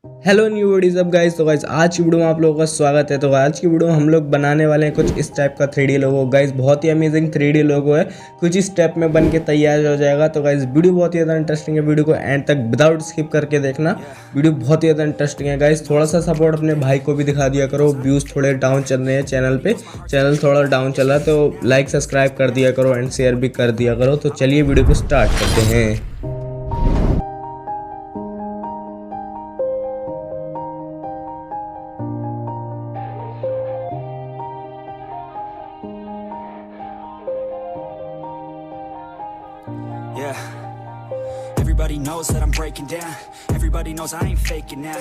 Hello knew what is up guys. तो guys आज की वीडियो में आप लोगों का स्वागत है। तो आज की वीडियो में हम लोग बनाने वाले हैं कुछ इस टाइप का 3D लोगो। गाइस बहुत ही अमेजिंग 3D लोगो है, कुछ इस टाइप में बन के तैयार हो जाएगा। तो गाइस वीडियो बहुत ही ज़्यादा इंटरेस्टिंग है, वीडियो को एंड तक विदाउट स्किप करके देखना। वीडियो बहुत ही ज़्यादा इंटरेस्टिंग है गाइस। थोड़ा सा सपोर्ट अपने भाई को भी दिखा दिया करो, व्यूज़ थोड़े डाउन चल रहे हैं चैनल पे, चैनल थोड़ा डाउन चल रहा है, तो लाइक सब्सक्राइब कर दिया करो एंड शेयर भी कर दिया करो। तो चलिए वीडियो को स्टार्ट करते हैं। Yeah, everybody knows that I'm breaking down. Everybody knows I ain't faking now.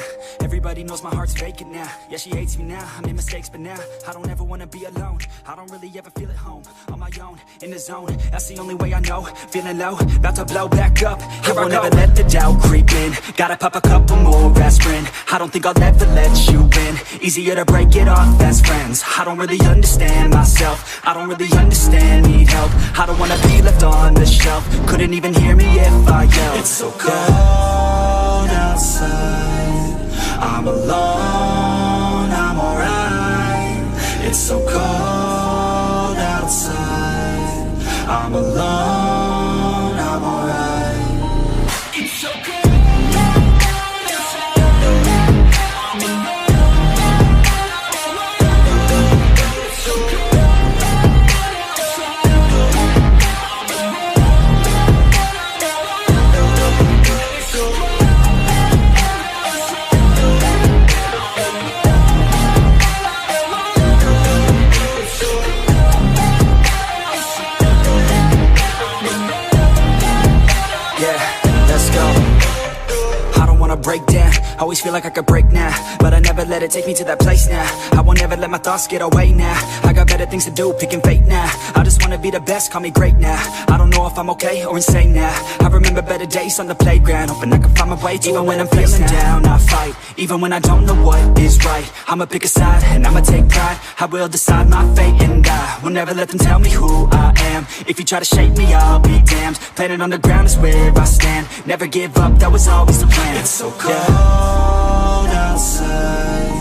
Everybody knows my heart's vacant now. Yeah, she hates me now, I made mistakes but now I don't ever wanna be alone. I don't really ever feel at home, on my own, in the zone. That's the only way I know, feeling low, about to blow back up. I won't ever let the doubt creep in. Gotta pop a couple more aspirin. I don't think I'll ever let you in. Easier to break it off best friends. I don't really understand myself, I don't really understand, need help. I don't wanna be left on the shelf. Couldn't even hear me if I yelled. It's so cold outside, I'm alone, I'm alright. It's so cold outside, I'm alone, I'm alright. It's so cold outside, I'm alone, it's so cold outside, I'm alone. Break down, always feel like I could break now, but I never let it take me to that place now. I won't ever let my thoughts get away now. I got better things to do, picking fate now. I just wanna be the best, call me great now. I don't know if I'm okay or insane now. I remember better days on the playground, hoping I can find my way even when I'm feeling down. I fight, even when I don't know what is right. I'ma pick a side, and I'ma take pride. I will decide my fate and I will never let them tell me who I am. If you try to shake me, I'll be damned. Planet on the ground is where I stand. Never give up, that was always the plan. It's so cold outside,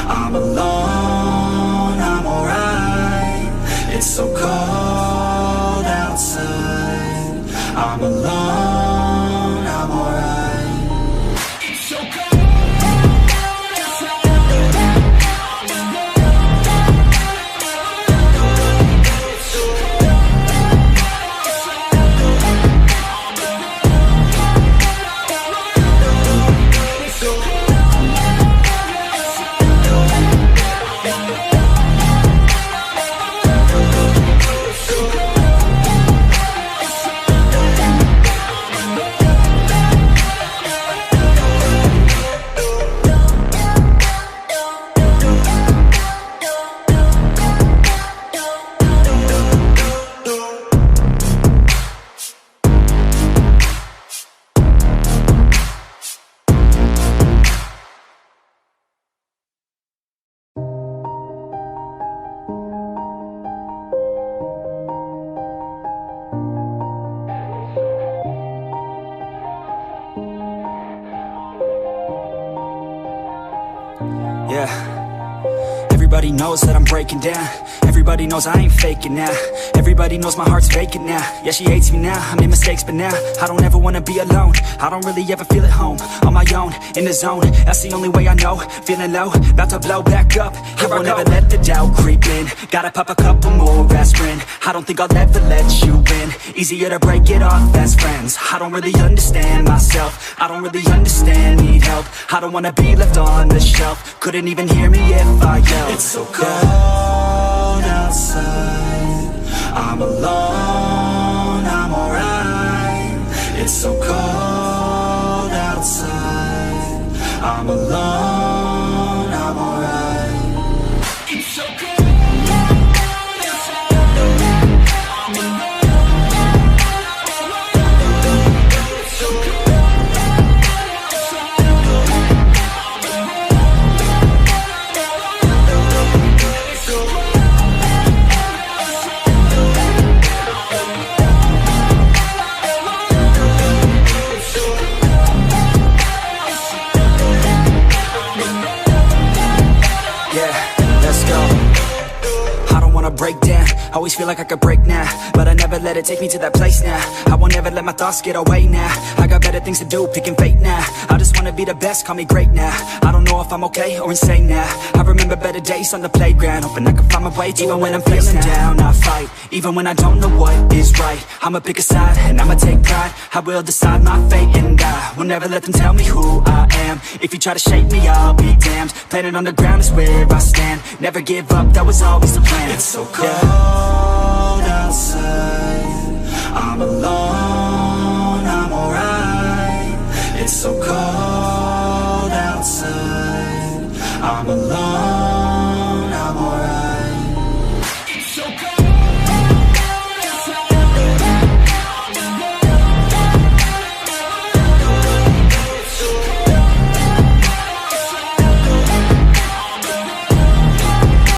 I'm alone, I'm alright. It's so cold outside, I'm alone, I'm alright. It's so cold outside, I'm alone, it's so cold outside, I'm alone. Yeah, everybody knows that I'm breaking down. Everybody knows I ain't faking now. Everybody knows my heart's vacant now. Yeah, she hates me now, I made mistakes but now I don't ever wanna be alone. I don't really ever feel at home, on my own, in the zone. That's the only way I know, feeling low, about to blow back up. I won't ever let the doubt creep in. Gotta pop a couple more aspirin. I don't think I'll ever let you in. Easier to break it off best friends. I don't really understand myself, I don't really understand, need help. I don't wanna be left on the shelf. Couldn't even hear me if I yelled. It's so cold outside, I'm alone, I'm alright. It's so cold outside, I'm alone, I'm alright. It's so cold outside, I'm alone, it's so cold outside, I'm alone, it's so cold. go. I don't wanna break down, always feel like I could break now, but I never let it take me to that place now. I won't ever let my thoughts get away now. I got better things to do, picking fate now. I just wanna be the best, call me great now. I don't know if I'm okay or insane now. I remember better days on the playground, hoping I can find my way even when I'm feeling down. I fight, even when I don't know what is right. I'ma pick a side, and I'ma take pride. I will decide my fate, and I will never let them tell me who I am. If you try to shape me, I'll be damned. Planet on the ground is where I stand. Never give up, that was always the plan. It's so cold outside, I'm alone